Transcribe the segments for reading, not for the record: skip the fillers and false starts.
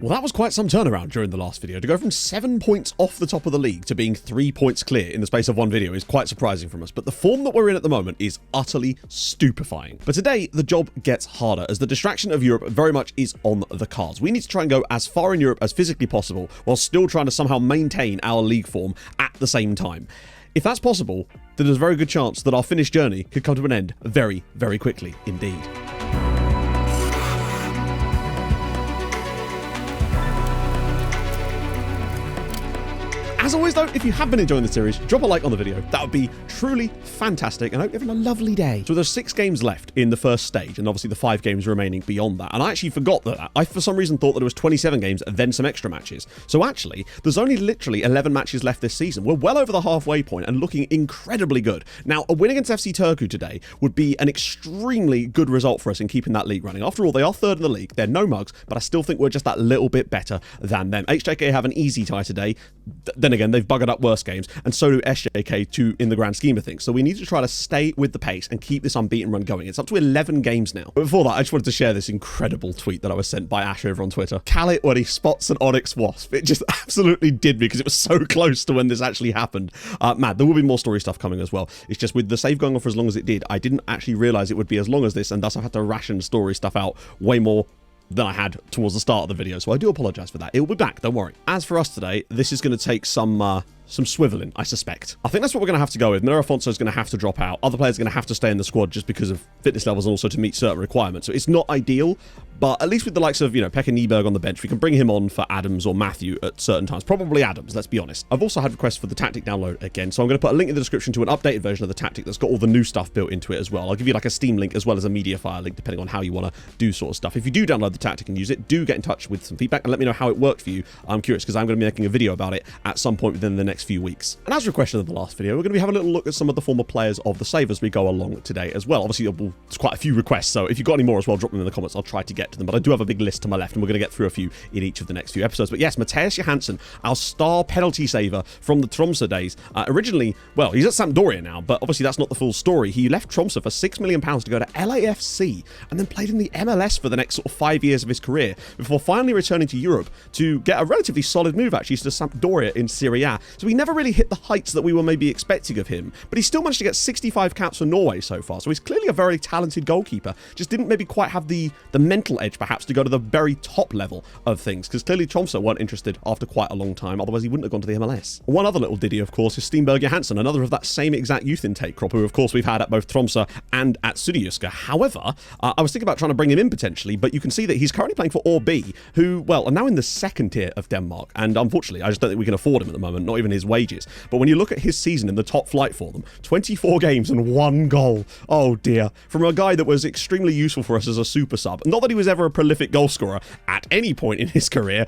Well, that was quite some turnaround during the last video. To go from 7 points off the top of the league to being 3 points clear in the space of one video is quite surprising from us, but the form that we're in at the moment is utterly stupefying. But today, the job gets harder as the distraction of Europe very much is on the cards. We need to try and go as far in Europe as physically possible while still trying to somehow maintain our league form at the same time. If that's possible, then there's a very good chance that our Finnish journey could come to an end very, very quickly indeed. As always though, if you have been enjoying the series, drop a like on the video. That would be truly fantastic, and I hope you're having a lovely day. So there's 6 games left in the first stage, and obviously the 5 games remaining beyond that. And I actually forgot that. I for some reason thought that it was 27 games and then some extra matches. So actually, there's only literally 11 matches left this season. We're well over the halfway point and looking incredibly good. Now, a win against FC Turku today would be an extremely good result for us in keeping that league running. After all, they are 3rd in the league. They're no mugs, but I still think we're just that little bit better than them. HJK have an easy tie today. Then again, they've buggered up worse games, and so do SJK too in the grand scheme of things. So we need to try to stay with the pace and keep this unbeaten run going. It's up to 11 games now. But before that, I just wanted to share this incredible tweet that I was sent by Ash over on Twitter. Call it when he spots an Onyx Wasp. It just absolutely did me because it was so close to when this actually happened. Man, there will be more story stuff coming as well. It's just with the save going on for as long as it did, I didn't actually realize it would be as long as this, and thus I've had to ration story stuff out way more than I had towards the start of the video, so I do apologise for that. It will be back, don't worry. As for us today, this is going to take some swiveling, I suspect. I think that's what we're going to have to go with. Miller Afonso is going to have to drop out. Other players are going to have to stay in the squad just because of fitness levels and also to meet certain requirements. So it's not ideal, but at least with the likes of, Pekka Nyberg on the bench, we can bring him on for Adams or Matthew at certain times. Probably Adams, let's be honest. I've also had requests for the tactic download again, so I'm going to put a link in the description to an updated version of the tactic that's got all the new stuff built into it as well. I'll give you like a Steam link as well as a Mediafire link, depending on how you want to do sort of stuff. If you do download the tactic and use it, do get in touch with some feedback and let me know how it worked for you. I'm curious because I'm going to be making a video about it at some point within the next few weeks. And as requested in the last video, we're going to be having a little look at some of the former players of the save as we go along today as well. Obviously, there's quite a few requests, so if you've got any more as well, drop them in the comments. I'll try to get to them, but I do have a big list to my left, and we're going to get through a few in each of the next few episodes. But yes, Mattias Johansson, our star penalty saver from the Tromsø days. Originally, well, he's at Sampdoria now, but obviously that's not the full story. He left Tromsø for £6 million to go to LAFC, and then played in the MLS for the next sort of 5 years of his career, before finally returning to Europe to get a relatively solid move, actually, to Sampdoria in Serie A. So he never really hit the heights that we were maybe expecting of him, but he still managed to get 65 caps for Norway so far, so he's clearly a very talented goalkeeper, just didn't maybe quite have the mental edge perhaps to go to the very top level of things, because clearly Tromsø weren't interested after quite a long time, otherwise he wouldn't have gone to the MLS. One other little ditty, of course, is Stenberg Johansson, another of that same exact youth intake crop, who of course we've had at both Tromsø and at Sudjyska. However, I was thinking about trying to bring him in potentially, but you can see that he's currently playing for Årby, who, well, are now in the 2nd tier of Denmark, and unfortunately I just don't think we can afford him at the moment, not even his wages. But when you look at his season in the top flight for them, 24 games and 1 goal. Oh dear. From a guy that was extremely useful for us as a super sub. Not that he was ever a prolific goal scorer at any point in his career.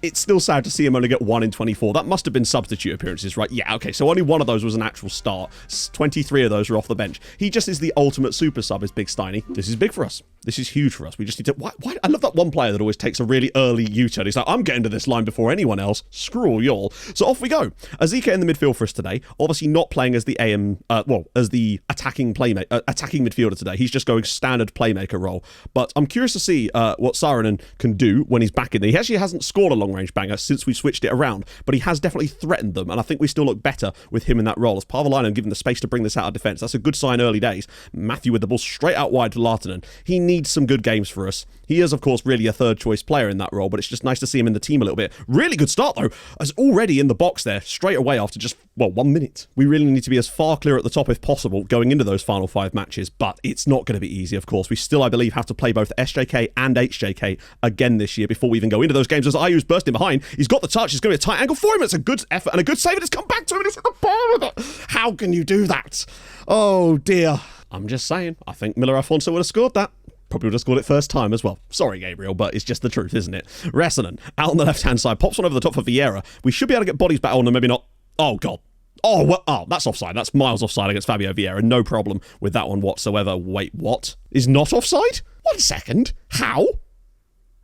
It's still sad to see him only get 1 in 24. That must have been substitute appearances, right? Yeah, okay, so only 1 of those was an actual start. 23 of those were off the bench. He just is the ultimate super sub, is Big Steiny. This is big for us. This is huge for us. We just need to... Why? I love that one player that always takes a really early U-turn. He's like, I'm getting to this line before anyone else. Screw all y'all. So off we go. Azika in the midfield for us today. Obviously not playing as the as the attacking midfielder today. He's just going standard playmaker role. But I'm curious to see what Saarinen can do when he's back in there. He actually hasn't scored a long-range banger since we switched it around, but he has definitely threatened them, and I think we still look better with him in that role. As Paavalainen given the space to bring this out of defence, that's a good sign early days. Matthew with the ball straight out wide to Lahtinen. He needs some good games for us. He is, of course, really a third-choice player in that role, but it's just nice to see him in the team a little bit. Really good start, though, as already in the box there, straight away after just, 1 minute. We really need to be as far clear at the top if possible going into those final 5 matches, but it's not going to be easy, of course. We still, I believe, have to play both SJK and HJK again this year before we even go into those games, as Ayu's bursting behind. He's got the touch. It's going to be a tight angle for him. It's a good effort and a good save, and it's come back to him, and he's got the ball with it. How can you do that? Oh, dear. I'm just saying. I think Miller Afonso would have scored that. Probably would have scored it first time as well. Sorry, Gabriel, but it's just the truth, isn't it? Räsänen, out on the left-hand side, pops one over the top for Vieira. We should be able to get bodies back on, and maybe not. Oh, God. Oh, well, that's offside. That's miles offside against Fabio Vieira. No problem with that one whatsoever. Wait, what? Is not offside? 1 second. How?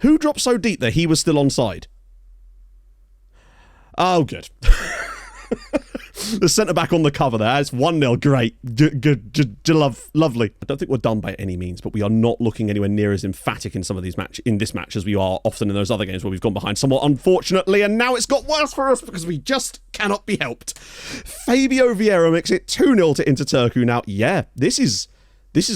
Who dropped so deep that he was still onside? Oh, good. The centre-back on the cover there. It's 1-0. Great. Lovely. I don't think we're done by any means, but we are not looking anywhere near as emphatic in some of these in this match as we are often in those other games where we've gone behind somewhat, unfortunately, and now it's got worse for us because we just cannot be helped. Fabio Vieira makes it 2-0 to Inter Turku. Now, yeah, this is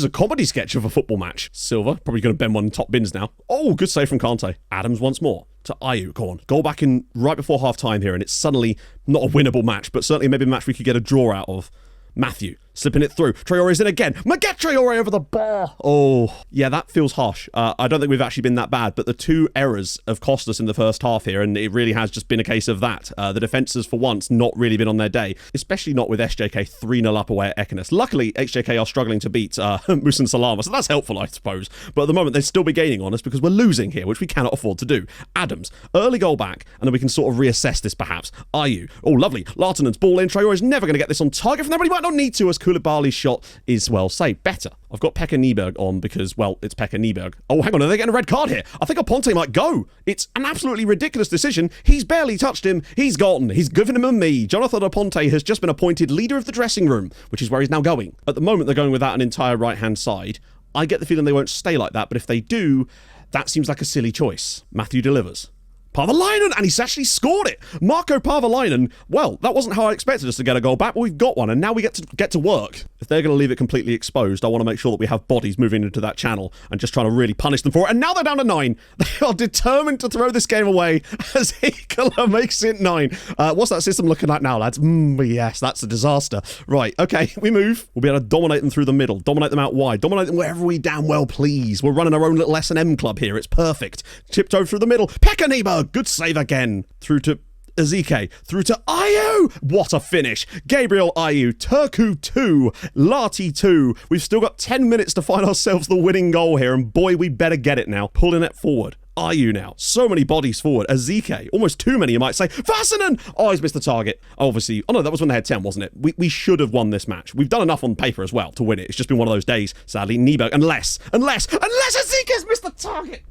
a comedy sketch of a football match. Silva, probably going to bend one top bins now. Oh, good save from Kante. Adams once more to Ayew. Go on. Goal back in right before half-time here, and it's suddenly not a winnable match, but certainly maybe a match we could get a draw out of. Matthew slipping it through. Traore's in again. Get Traore over the bar. Oh, yeah, that feels harsh. I don't think we've actually been that bad, but the 2 errors have cost us in the first half here, and it really has just been a case of that. The defence has, for once, not really been on their day, especially not with SJK 3-0 up away at Ekenes. Luckily, HJK are struggling to beat Musin Salama, so that's helpful, I suppose. But at the moment, they'd still be gaining on us because we're losing here, which we cannot afford to do. Adams, early goal back, and then we can sort of reassess this, perhaps. Ayew. Oh, lovely. Lartenen's ball in. Traore is never going to get this on target from there, but he might not need to, as Koulibaly's shot is, well, say, better. I've got Pekka Nyberg on because, well, it's Pekka Nyberg. Oh, hang on, are they getting a red card here? I think Aponte might go. It's an absolutely ridiculous decision. He's barely touched him. He's gone. He's given him a me. Jonathan Aponte has just been appointed leader of the dressing room, which is where he's now going. At the moment, they're going without an entire right-hand side. I get the feeling they won't stay like that, but if they do, that seems like a silly choice. Matthew delivers. Paavalainen, and he's actually scored it. Marco Paavalainen, well, that wasn't how I expected us to get a goal back, but we've got one, and now we get to work. If they're going to leave it completely exposed, I want to make sure that we have bodies moving into that channel and just trying to really punish them for it. And now they're down to 9. They are determined to throw this game away as Hikola makes it 9. What's that system looking like now, lads? Yes, that's a disaster. Right, okay, we move. We'll be able to dominate them through the middle, dominate them out wide, dominate them wherever we damn well please. We're running our own little S&M club here. It's perfect. Tipped over through the middle. Pekka Nyberg, good save again. Through to Ezike, through to Ayew. What a finish. Gabriel Ayew, Turku 2, Lati 2. We've still got 10 minutes to find ourselves the winning goal here, and boy, we better get it now. Pulling it forward. Ayew now. So many bodies forward. Ezike, almost too many, you might say. Vasanen! Oh, he's missed the target. Obviously, oh no, that was when they had 10, wasn't it? We should have won this match. We've done enough on paper as well to win it. It's just been one of those days, sadly. Nyberg, unless Ezike's missed the target.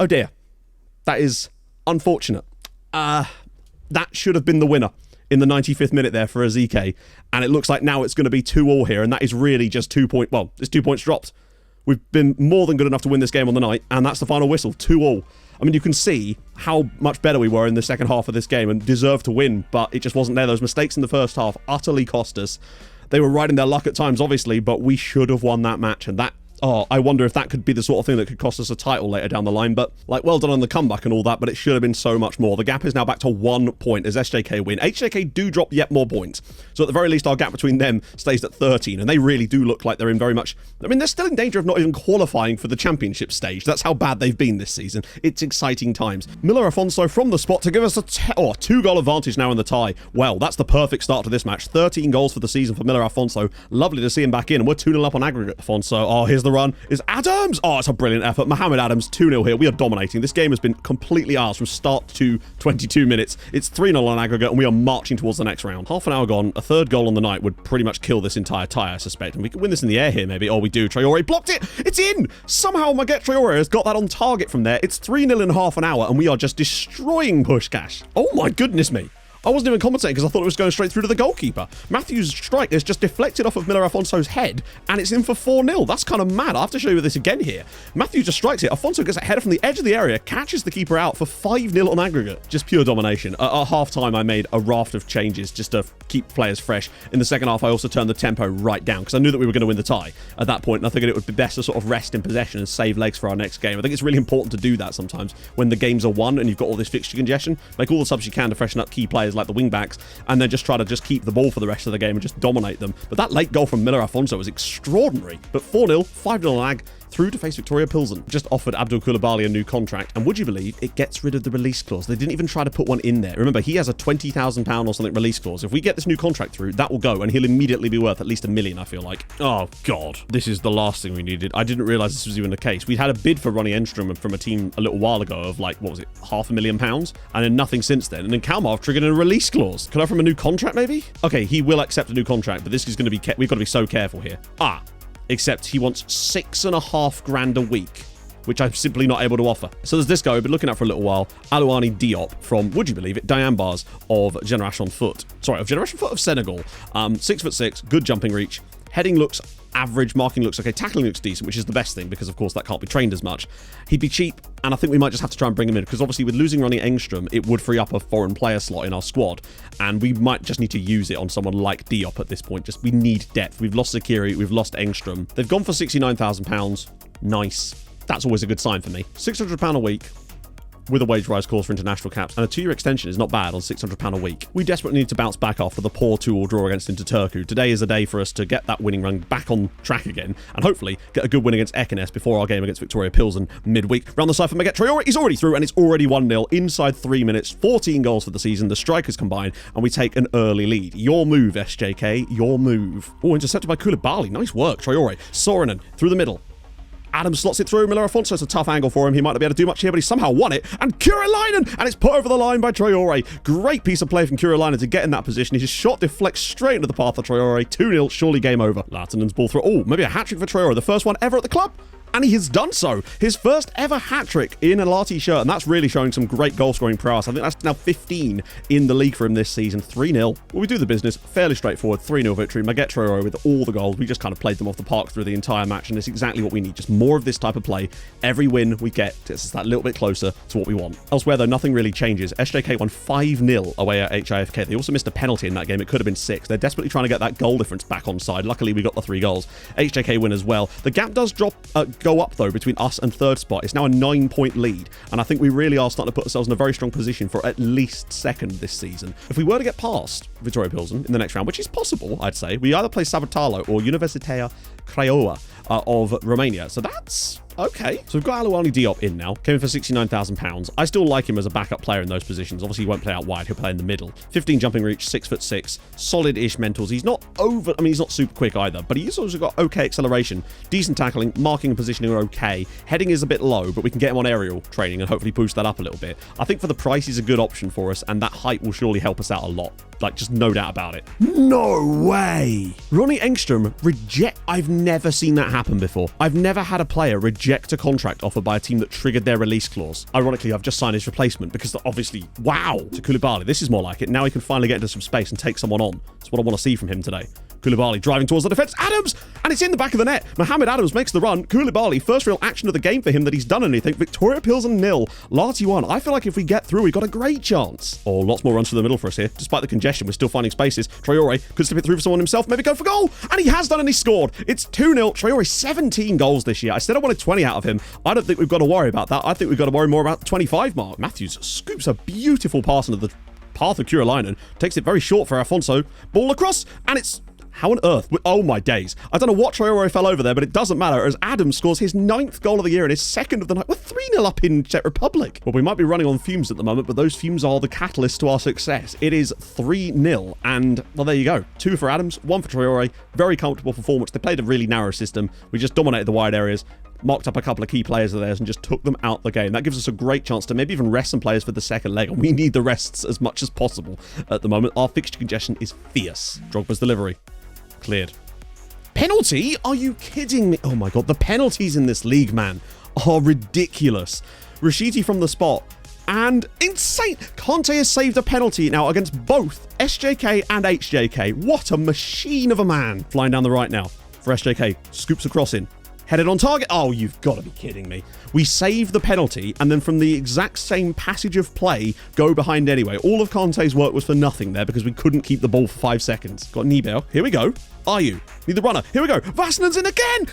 Oh dear. That is unfortunate. That should have been the winner in the 95th minute there for Ezike, and it looks like now it's going to be 2-2 here, and that is really just 2 points. Well, it's 2 points dropped. We've been more than good enough to win this game on the night, and that's the final whistle, 2-2. I mean, you can see how much better we were in the second half of this game and deserved to win, but it just wasn't there. Those mistakes in the first half utterly cost us. They were riding their luck at times, obviously, but we should have won that match, and that... Oh, I wonder if that could be the sort of thing that could cost us a title later down the line. But, like, well done on the comeback and all that, but it should have been so much more. The gap is now back to 1 point as SJK win. HJK do drop yet more points. So at the very least, our gap between them stays at 13. And they really do look like they're in very much... I mean, they're still in danger of not even qualifying for the championship stage. That's how bad they've been this season. It's exciting times. Miller Afonso from the spot to give us a 2-goal advantage now in the tie. Well, that's the perfect start to this match. 13 goals for the season for Miller Afonso. Lovely to see him back in. And we're 2-0 up on aggregate. Afonso, oh, here's the run. Is Adams! Oh, it's a brilliant effort. Mohamed Adams, 2-0 here. We are dominating. This game has been completely ours from start to 22 minutes. It's 3-0 on aggregate, and we are marching towards the next round. Half an hour gone. A third goal on the night would pretty much kill this entire tie, I suspect. And we can win this in the air here, maybe. Oh, we do. Traore blocked it! It's in! Somehow Maget Traore has got that on target from there. It's 3-0 in half an hour, and we are just destroying Puskás. Oh my goodness me. I wasn't even commentating because I thought it was going straight through to the goalkeeper. Matthew's strike is just deflected off of Miller Afonso's head, and it's in for 4-0. That's kind of mad. I have to show you this again here. Matthew just strikes it. Afonso gets a header from the edge of the area, catches the keeper out for 5-0 on aggregate. Just pure domination. At half-time, I made a raft of changes just to keep players fresh. In the second half, I also turned the tempo right down because I knew that we were going to win the tie at that point, and I figured it would be best to sort of rest in possession and save legs for our next game. I think it's really important to do that sometimes when the games are won and you've got all this fixture congestion. Make all the subs you can to freshen up key players like the wing-backs, and then just try to just keep the ball for the rest of the game and just dominate them. But that late goal from Miller Afonso was extraordinary. But 4-0, 5-0 lag, through to face Victoria Pilsen. Just offered Abdul Koulibaly a new contract, and would you believe it gets rid of the release clause? They didn't even try to put one in there. Remember, he has a £20,000 or something release clause. If we get this new contract through, that will go, and he'll immediately be worth at least $1 million, I feel like. Oh, God. This is the last thing we needed. I didn't realise this was even the case. We'd had a bid for Ronnie Enstrom from a team a little while ago of, like, what was it, £500,000? And then nothing since then. And then Kalmar triggered a release clause. Can I offer him a new contract, maybe? Okay, he will accept a new contract, but this is going to be... We've got to be so careful here. Except he wants $6,500 a week which I'm simply not able to offer. So there's this guy we've been looking at for a little while, Alouani Diop from, would you believe it, Diane Bars of Generation Foot. Sorry, of Generation Foot of Senegal. 6'6", good jumping reach. Heading looks average, marking looks okay, tackling looks decent, which is the best thing because, of course, that can't be trained as much. He'd be cheap, and I think we might just have to try and bring him in because, obviously, with losing Ronnie Engstrom, it would free up a foreign player slot in our squad, and we might just need to use it on someone like Diop at this point. Just we need depth. We've lost Zakiri, we've lost Engstrom. They've gone for £69,000. Nice. That's always a good sign for me. £600 a week. With a wage rise clause for international caps, and a 2-year extension is not bad on £600 a week. We desperately need to bounce back after the poor 2-2 draw against Interturku. Today is a day for us to get that winning run back on track again, and hopefully get a good win against Ekenes before our game against Victoria Pilsen midweek. Round the side for Maget Traore, he's already through, and it's already 1-0 inside 3 minutes, 14 goals for the season, the strikers combined, and we take an early lead. Your move, SJK, your move. Oh, intercepted by Koulibaly, nice work, Traore. Sorinen, through the middle. Adams slots it through. Miller Afonso, it's a tough angle for him. He might not be able to do much here, but he somehow won it. And Kyrilainen, and it's put over the line by Traore. Great piece of play from Kyrilainen to get in that position. His shot deflects straight into the path of Traore. 2-0, surely game over. Latinen's ball through. Oh, maybe a hat-trick for Traore. The first one ever at the club. And he has done so. His first ever hat-trick in a Lati shirt, and that's really showing some great goal-scoring prowess. I think that's now 15 in the league for him this season. 3-0. Well, we do the business. Fairly straightforward. 3-0 victory. Maget Traore with all the goals. We just kind of played them off the park through the entire match, and it's exactly what we need. Just more of this type of play. Every win we get gets us that little bit closer to what we want. Elsewhere, though, nothing really changes. SJK won 5-0 away at HIFK. They also missed a penalty in that game. It could have been 6. They're desperately trying to get that goal difference back on side. Luckily, we got the 3 goals. HJK win as well. The gap does go up, though, between us and third spot. It's now a 9-point lead, and I think we really are starting to put ourselves in a very strong position for at least second this season. If we were to get past Victoria Pilsen in the next round, which is possible, I'd say, we either play Sabatalo or Universitatea Craiova of Romania. So that's okay. So we've got Alouani Diop in now. Came in for £69,000. I still like him as a backup player in those positions. Obviously, he won't play out wide. He'll play in the middle. 15 jumping reach, 6'6", solid-ish mentals. He's not he's not super quick either, but he's also got okay acceleration, decent tackling, marking and positioning are okay. Heading is a bit low, but we can get him on aerial training and hopefully boost that up a little bit. I think for the price, he's a good option for us, and that height will surely help us out a lot. Like, just no doubt about it. No way! Ronnie Engstrom I've never seen that happen before. I've never had a player reject a contract offered by a team that triggered their release clause. Ironically, I've just signed his replacement because obviously, wow, to Koulibaly. This is more like it. Now he can finally get into some space and take someone on. That's what I want to see from him today. Koulibaly driving towards the defense. Adams! And it's in the back of the net. Mohamed Adams makes the run. Koulibaly, first real action of the game for him that he's done anything. Victoria Pilsen 0. Lati 1. I feel like if we get through, we've got a great chance. Oh, lots more runs for the middle for us here. Despite the congestion, we're still finding spaces. Traore could slip it through for someone himself. Maybe go for goal. And he has done, and he scored. It's 2-0. Traore, 17 goals this year. I said I wanted 20 out of him. I don't think we've got to worry about that. I think we've got to worry more about the 25 mark. Matthews scoops a beautiful pass into the path of Kyrilainen. Takes it very short for Afonso. Ball across, and it's... How on earth? Oh my days. I don't know what Traore fell over there, but it doesn't matter as Adams scores his 9th goal of the year and his 2nd of the night. We're 3-0 up in Czech Republic. Well, we might be running on fumes at the moment, but those fumes are the catalyst to our success. It is 3-0, and, well, there you go. 2 for Adams, 1 for Traore. Very comfortable performance. They played a really narrow system. We just dominated the wide areas, marked up a couple of key players of theirs and just took them out the game. That gives us a great chance to maybe even rest some players for the second leg, and we need the rests as much as possible at the moment. Our fixture congestion is fierce. Drogba's delivery. Cleared. Penalty? Are you kidding me? Oh my god, the penalties in this league, man, are ridiculous. Rashidi from the spot. And insane. Conte has saved a penalty now against both SJK and HJK. What a machine of a man. Flying down the right now for SJK. Scoops across in. Headed on target. Oh, you've got to be kidding me. We save the penalty, and then from the exact same passage of play, go behind anyway. All of Conte's work was for nothing there because we couldn't keep the ball for 5 seconds. Got Nibel. Here we go. Are you? Need the runner. Here we go. Vassanen's in again.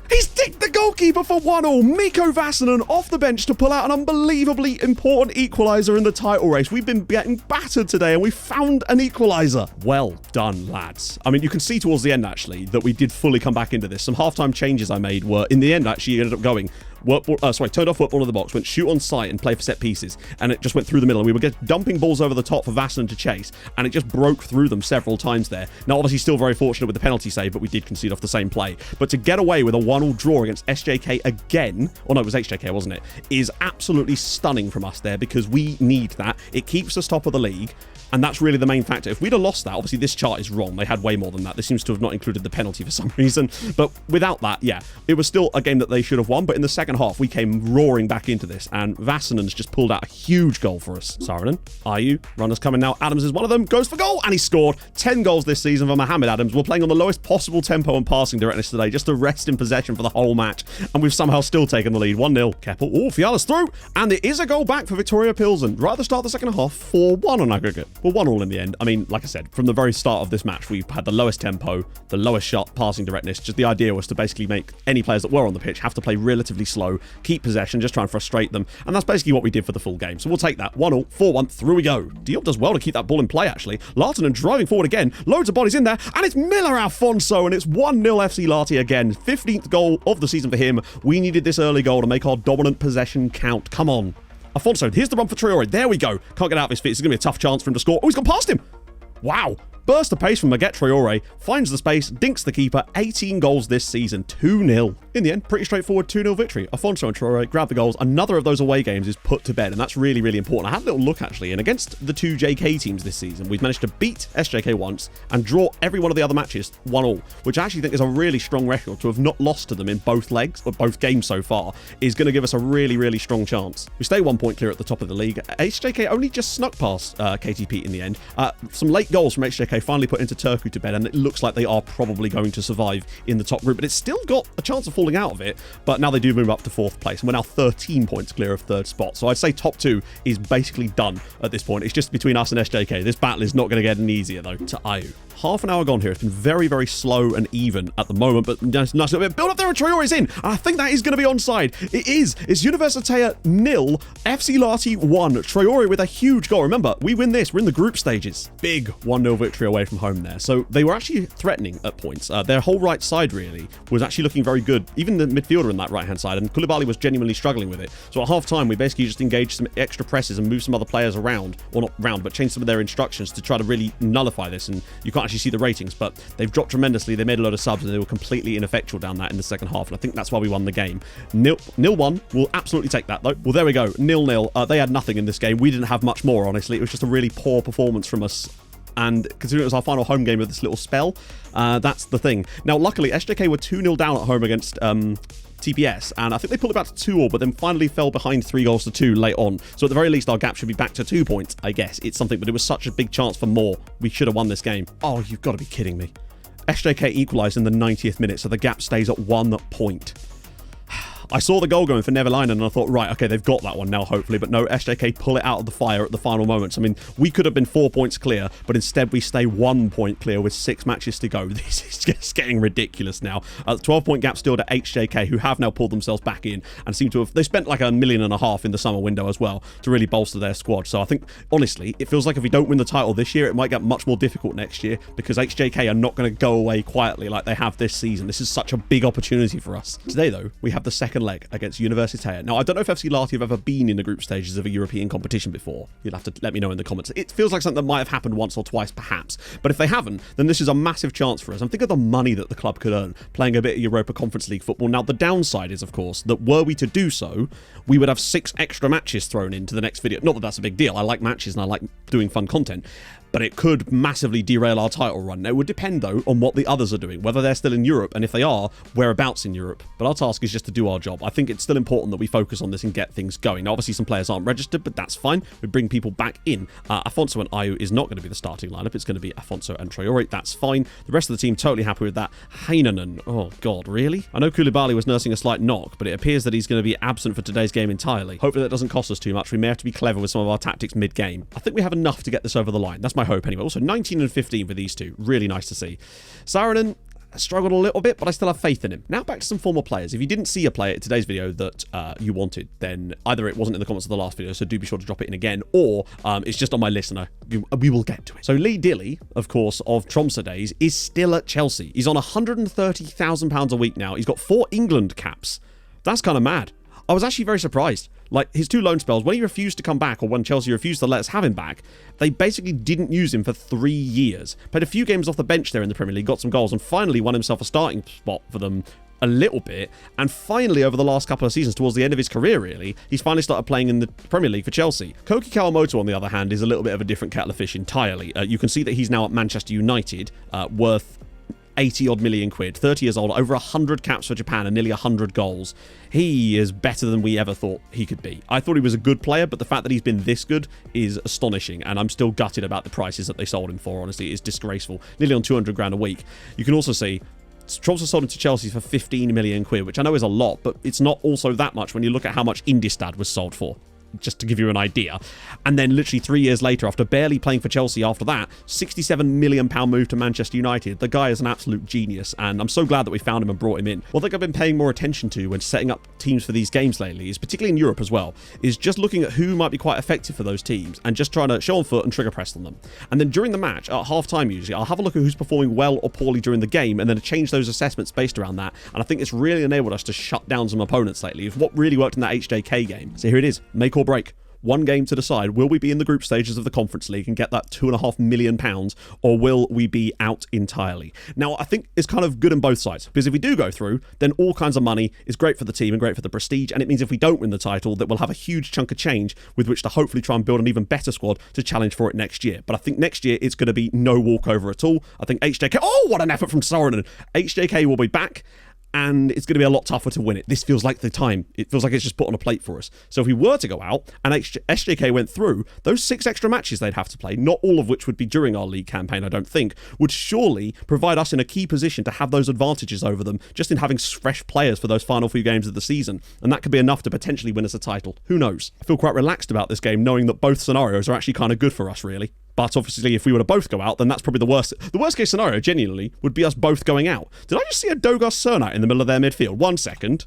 He's dicked the goalkeeper for 1-1. Mikko Vassanen off the bench to pull out an unbelievably important equaliser in the title race. We've been getting battered today, and we found an equaliser. Well done, lads. I mean, you can see towards the end, actually, that we did fully come back into this. Some halftime changes I made were, in the end, actually ended up going... turned off workball in the box, went shoot on sight and play for set pieces, and it just went through the middle, and we were dumping balls over the top for Vassanen to chase, and it just broke through them several times there. Now, obviously, still very fortunate with the penalty save, but we did concede off the same play. But to get away with a 1-1 draw against SJK again, or no, it was HJK, wasn't it, is absolutely stunning from us there, because we need that. It keeps us top of the league, and that's really the main factor. If we'd have lost that, obviously this chart is wrong. They had way more than that. This seems to have not included the penalty for some reason. But without that, yeah, it was still a game that they should have won. But in the second second half, we came roaring back into this, and Vassanen's just pulled out a huge goal for us. Saarinen, Ayew, runners coming now. Adams is one of them, goes for goal, and he scored 10 goals this season for Mohamed Adams. We're playing on the lowest possible tempo and passing directness today, just to rest in possession for the whole match, and we've somehow still taken the lead. 1-0. Keppel, oh, Fiala's through, and there is a goal back for Victoria Pilsen. Right at the start of the second half, 4-1 on aggregate. Well, 1-1 in the end. I mean, like I said, from the very start of this match, we've had the lowest tempo, the lowest shot passing directness. Just the idea was to basically make any players that were on the pitch have to play relatively slow, keep possession, just try and frustrate them, and that's basically what we did for the full game. So we'll take that. 1-0, 4-1, through we go. Diop does well to keep that ball in play, actually. Lartanen driving forward again, loads of bodies in there, and it's Miller Alfonso, and it's 1-0 FC Lahti again. 15th goal of the season for him. We needed this early goal to make our dominant possession count. Come on. Alfonso, here's the run for Traore. There we go. Can't get out of his feet. It's going to be a tough chance for him to score. Oh, he's gone past him. Wow. Burst of pace from Maguette Traore, finds the space, dinks the keeper, 18 goals this season, 2-0. In the end, pretty straightforward 2-0 victory. Alfonso and Traore grab the goals. Another of those away games is put to bed, and that's really, really important. I had a little look, actually, and against the two JK teams this season, we've managed to beat SJK once and draw every one of the other matches 1-1, which I actually think is a really strong record. To have not lost to them in both legs, or both games so far, is going to give us a really, really strong chance. We stay 1 point clear at the top of the league. HJK only just snuck past KTP in the end. Some late goals from HJK finally put into Turku to bed, and it looks like they are probably going to survive in the top group, but it's still got a chance of falling out of it. But now they do move up to 4th place, and we're now 13 points clear of 3rd spot. So I'd say top 2 is basically done at this point. It's just between us and SJK. This battle is not going to get any easier, though. To Ayew. Half an hour gone here. It's been very, very slow and even at the moment, but nice little bit. Build up there, and Traore's in. And I think that is going to be onside. It is. It's Universitatea 0, FC Lahti 1. Traore with a huge goal. Remember, we win this. We're in the group stages. Big 1-0 victory away from home there. So they were actually threatening at points. Their whole right side, really, was actually looking very good. Even the midfielder in that right-hand side, and Koulibaly was genuinely struggling with it. So at half-time, we basically just engaged some extra presses and moved some other players around. Or not round, but changed some of their instructions to try to really nullify this. And you can't actually see the ratings, but they've dropped tremendously. They made a lot of subs, and they were completely ineffectual down that in the second half, and I think that's why we won the game. 0-1. We'll absolutely take that, though. Well, there we go. 0-0. They had nothing in this game. We didn't have much more, honestly. It was just a really poor performance from us. And considering it was our final home game of this little spell, that's the thing. Now, luckily, SJK were 2-0 down at home against TPS, and I think they pulled it back to 2-2, but then finally fell behind 3-2 late on. So at the very least, our gap should be back to 2 points, I guess. It's something, but it was such a big chance for more. We should have won this game. Oh, you've got to be kidding me. SJK equalised in the 90th minute, so the gap stays at 1 point. I saw the goal going for Nevalainen, and I thought, right, okay, they've got that one now, hopefully. But no, SJK pull it out of the fire at the final moments. I mean, we could have been 4 points clear, but instead we stay 1 point clear with 6 matches to go. This is just getting ridiculous now. 12-point gap still to HJK, who have now pulled themselves back in and seem to have... They spent like $1.5 million in the summer window as well to really bolster their squad. So I think, honestly, it feels like if we don't win the title this year, it might get much more difficult next year, because HJK are not going to go away quietly like they have this season. This is such a big opportunity for us. Today, though, we have the second leg against Universitatea. Now, I don't know if FC Lahti have ever been in the group stages of a European competition before. You'll have to let me know in the comments. It feels like something that might have happened once or twice, perhaps. But if they haven't, then this is a massive chance for us. I'm thinking of the money that the club could earn playing a bit of Europa Conference League football. Now, the downside is, of course, that were we to do so, we would have 6 extra matches thrown into the next video. Not that that's a big deal. I like matches and I like doing fun content. But it could massively derail our title run. Now, it would depend, though, on what the others are doing, whether they're still in Europe, and if they are, whereabouts in Europe. But our task is just to do our job. I think it's still important that we focus on this and get things going. Now, obviously, some players aren't registered, but that's fine. We bring people back in. Afonso and Ayew is not going to be the starting lineup. It's going to be Afonso and Traore. That's fine. The rest of the team totally happy with that. Heinonen. Oh, God, really? I know Koulibaly was nursing a slight knock, but it appears that he's going to be absent for today's game entirely. Hopefully, that doesn't cost us too much. We may have to be clever with some of our tactics mid-game. I think we have enough to get this over the line. That's my hope, anyway. Also, 19 and 15 for these two. Really nice to see. Saarinen struggled a little bit, but I still have faith in him. Now back to some former players. If you didn't see a player in today's video that you wanted, then either it wasn't in the comments of the last video, so do be sure to drop it in again, or it's just on my list and we will get to it. So Lee Dilly, of course, of Tromsø days, is still at Chelsea. He's on £130,000 a week now. He's got 4 England caps. That's kind of mad. I was actually very surprised. Like, his 2 loan spells, when he refused to come back, or when Chelsea refused to let us have him back, they basically didn't use him for 3 years. Played a few games off the bench there in the Premier League, got some goals, and finally won himself a starting spot for them a little bit. And finally, over the last couple of seasons, towards the end of his career, really, he's finally started playing in the Premier League for Chelsea. Koki Kawamoto, on the other hand, is a little bit of a different kettle of fish entirely. You can see that he's now at Manchester United, worth 80-odd million quid, 30 years old, over 100 caps for Japan and nearly 100 goals. He is better than we ever thought he could be. I thought he was a good player, but the fact that he's been this good is astonishing, and I'm still gutted about the prices that they sold him for, honestly. It's disgraceful. Nearly on 200 grand a week. You can also see Tromsø sold him to Chelsea for 15 million quid, which I know is a lot, but it's not also that much when you look at how much Indistad was sold for. Just to give you an idea. And then literally 3 years later, after barely playing for Chelsea after that, £67 million move to Manchester United. The guy is an absolute genius, and I'm so glad that we found him and brought him in. One thing I've been paying more attention to when setting up teams for these games lately, is particularly in Europe as well, is just looking at who might be quite effective for those teams and just trying to show on foot and trigger press on them. And then during the match, at half-time usually, I'll have a look at who's performing well or poorly during the game and then change those assessments based around that. And I think it's really enabled us to shut down some opponents lately. It's what really worked in that HJK game. So here it is, make or break. One game to decide, will we be in the group stages of the Conference League and get that £2.5 million, or will we be out entirely? Now, I think it's kind of good on both sides, because if we do go through, then all kinds of money is great for the team and great for the prestige, and it means if we don't win the title, that we'll have a huge chunk of change with which to hopefully try and build an even better squad to challenge for it next year. But I think next year, it's going to be no walkover at all. I think HJK, oh, what an effort from Sorinen. HJK will be back, and it's going to be a lot tougher to win it. This feels like the time. It feels like it's just put on a plate for us. So if we were to go out and SJK went through, those 6 extra matches they'd have to play, not all of which would be during our league campaign, I don't think, would surely provide us in a key position to have those advantages over them, just in having fresh players for those final few games of the season. And that could be enough to potentially win us a title. Who knows? I feel quite relaxed about this game, knowing that both scenarios are actually kind of good for us, really. But obviously, if we were to both go out, then that's probably the worst. The worst case scenario, genuinely, would be us both going out. Did I just see a Dogar Cernat in the middle of their midfield? 1 second.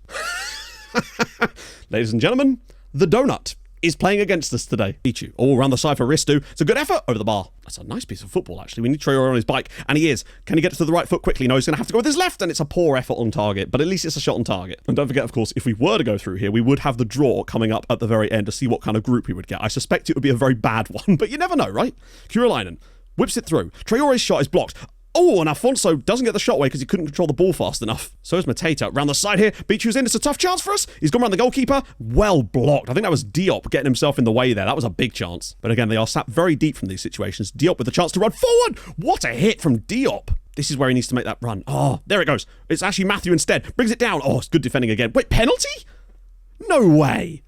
Ladies and gentlemen, the Donut is playing against us today. Beat you. All around the side for Ristu. It's a good effort over the bar. That's a nice piece of football, actually. We need Traore on his bike, and he is. Can he get to the right foot quickly? No, he's going to have to go with his left, and it's a poor effort on target, but at least it's a shot on target. And don't forget, of course, if we were to go through here, we would have the draw coming up at the very end to see what kind of group we would get. I suspect it would be a very bad one, but you never know, right? Kyrilainen whips it through. Traore's shot is blocked. Oh, and Alfonso doesn't get the shot away because he couldn't control the ball fast enough. So is Mateta. Round the side here. Bichu's in. It's a tough chance for us. He's gone around the goalkeeper. Well blocked. I think that was Diop getting himself in the way there. That was a big chance. But again, they are sat very deep from these situations. Diop with the chance to run forward. What a hit from Diop. This is where he needs to make that run. Oh, there it goes. It's actually Matthew instead. Brings it down. Oh, it's good defending again. Wait, penalty? No way.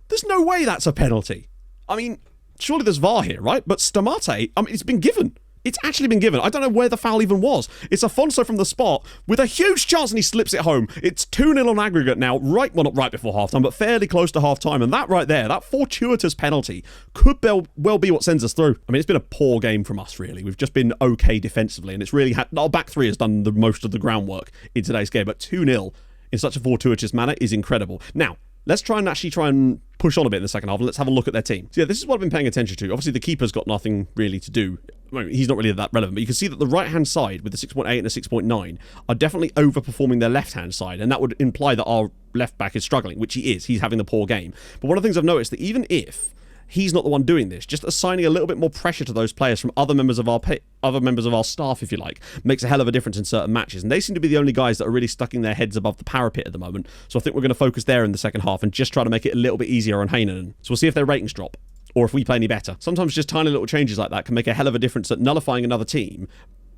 There's no way that's a penalty. I mean, surely there's VAR here, right? But Stamate, I mean, it's been given. It's actually been given. I don't know where the foul even was. It's Afonso from the spot with a huge chance and he slips it home. It's 2-0 on aggregate now, well, not right before halftime, but fairly close to halftime. And that right there, that fortuitous penalty could well be what sends us through. I mean, it's been a poor game from us, really. We've just been okay defensively, and it's really our back three has done the most of the groundwork in today's game. But 2-0 in such a fortuitous manner is incredible. Now, let's try and push on a bit in the second half, and let's have a look at their team. So yeah, this is what I've been paying attention to. Obviously, the keeper's got nothing really to do. I mean, he's not really that relevant, but you can see that the right-hand side with the 6.8 and the 6.9 are definitely overperforming their left-hand side, and that would imply that our left back is struggling, which he is. He's having the poor game. But one of the things I've noticed that even if he's not the one doing this, just assigning a little bit more pressure to those players from other members of our staff, if you like, makes a hell of a difference in certain matches. And they seem to be the only guys that are really stucking their heads above the parapet at the moment. So I think we're going to focus there in the second half and just try to make it a little bit easier on Heinonen. So we'll see if their ratings drop, or if we play any better. Sometimes just tiny little changes like that can make a hell of a difference at nullifying another team,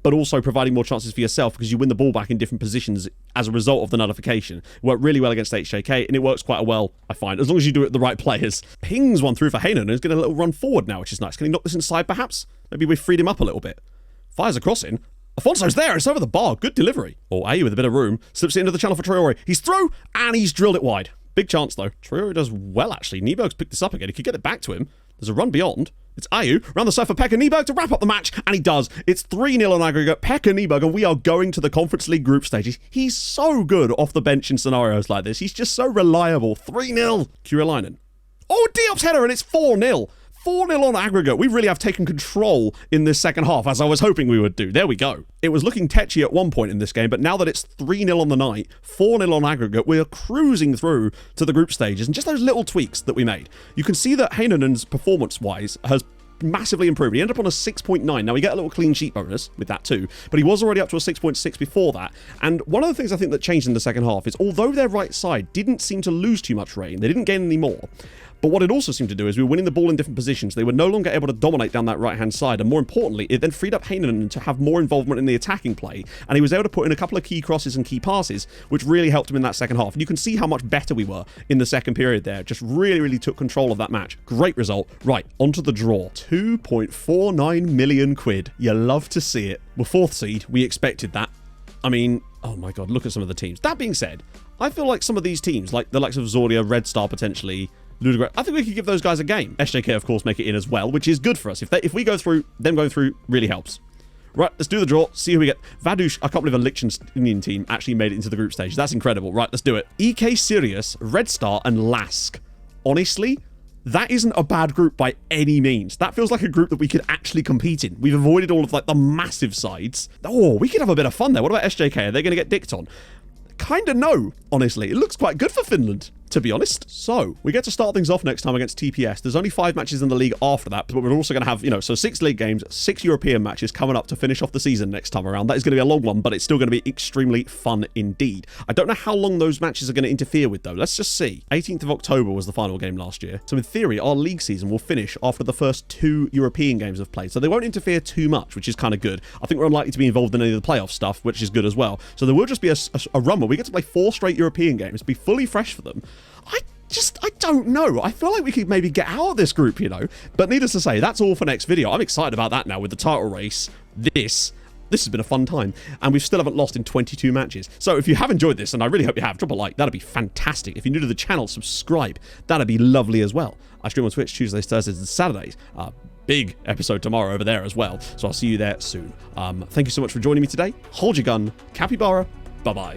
but also providing more chances for yourself because you win the ball back in different positions as a result of the nullification. It worked really well against HJK, and it works quite well, I find, as long as you do it with the right players. Pings one through for Heinonen, and he's getting a little run forward now, which is nice. Can he knock this inside, perhaps? Maybe we've freed him up a little bit. Fires a cross in. Afonso's there. It's over the bar. Good delivery. Or Ayu with a bit of room. Slips it into the channel for Traore. He's through, and he's drilled it wide. Big chance, though. Traore does well, actually. Nyberg's picked this up again. He could get it back to him. There's a run beyond. It's Ayu, round the side for Pekka Nyberg to wrap up the match, and he does. It's 3-0 on aggregate. Pekka Nyberg, and we are going to the Conference League group stages. He's so good off the bench in scenarios like this. He's just so reliable. 3-0. Kyrilainen. Oh, Diop's header, and it's 4-0. 4-0 on aggregate. We really have taken control in this second half, as I was hoping we would do. There we go. It was looking tetchy at one point in this game, but now that it's 3-0 on the night, 4-0 on aggregate, we're cruising through to the group stages, and just those little tweaks that we made. You can see that Heinonen's performance-wise has massively improved. He ended up on a 6.9. Now, we get a little clean sheet bonus with that too, but he was already up to a 6.6 before that. And one of the things I think that changed in the second half is, although their right side didn't seem to lose too much rain, they didn't gain any more, But what it also seemed to do is we were winning the ball in different positions. They were no longer able to dominate down that right-hand side. And more importantly, it then freed up Heinonen to have more involvement in the attacking play. And he was able to put in a couple of key crosses and key passes, which really helped him in that second half. And you can see how much better we were in the second period there. Just really, really took control of that match. Great result. Right, onto the draw. 2.49 million quid. You love to see it. We're 4th seed. We expected that. I mean, oh my God, look at some of the teams. That being said, I feel like some of these teams, like the likes of Zordia, Red Star potentially, Ludogorets, I think we could give those guys a game. SJK, of course, make it in as well, which is good for us. If we go through, them going through really helps. Right, let's do the draw, see who we get. Vadush, I can't believe a Liechtensteinian team actually made it into the group stage. That's incredible. Right, let's do it. EK Sirius, Red Star, and Lask. Honestly, that isn't a bad group by any means. That feels like a group that we could actually compete in. We've avoided all of like the massive sides. Oh, we could have a bit of fun there. What about SJK? Are they going to get dicked on? Kinda no, honestly. It looks quite good for Finland, to be honest. So, we get to start things off next time against TPS. There's only 5 matches in the league after that, but we're also going to have, so 6 league games, 6 European matches coming up to finish off the season next time around. That is going to be a long one, but it's still going to be extremely fun indeed. I don't know how long those matches are going to interfere with, though. Let's just see. 18th of October was the final game last year. So, in theory, our league season will finish after the first 2 European games have played. So, they won't interfere too much, which is kind of good. I think we're unlikely to be involved in any of the playoff stuff, which is good as well. So, there will just be a run where we get to play 4 straight European games, be fully fresh for them. I don't know. I feel like we could maybe get out of this group, But needless to say, that's all for next video. I'm excited about that now with the title race. This has been a fun time, and we still haven't lost in 22 matches. So if you have enjoyed this, and I really hope you have, drop a like. That'd be fantastic. If you're new to the channel, subscribe. That'd be lovely as well. I stream on Twitch Tuesdays, Thursdays, and Saturdays. Big episode tomorrow over there as well. So I'll see you there soon. Thank you so much for joining me today. Hold your gun. Capybara. Bye-bye.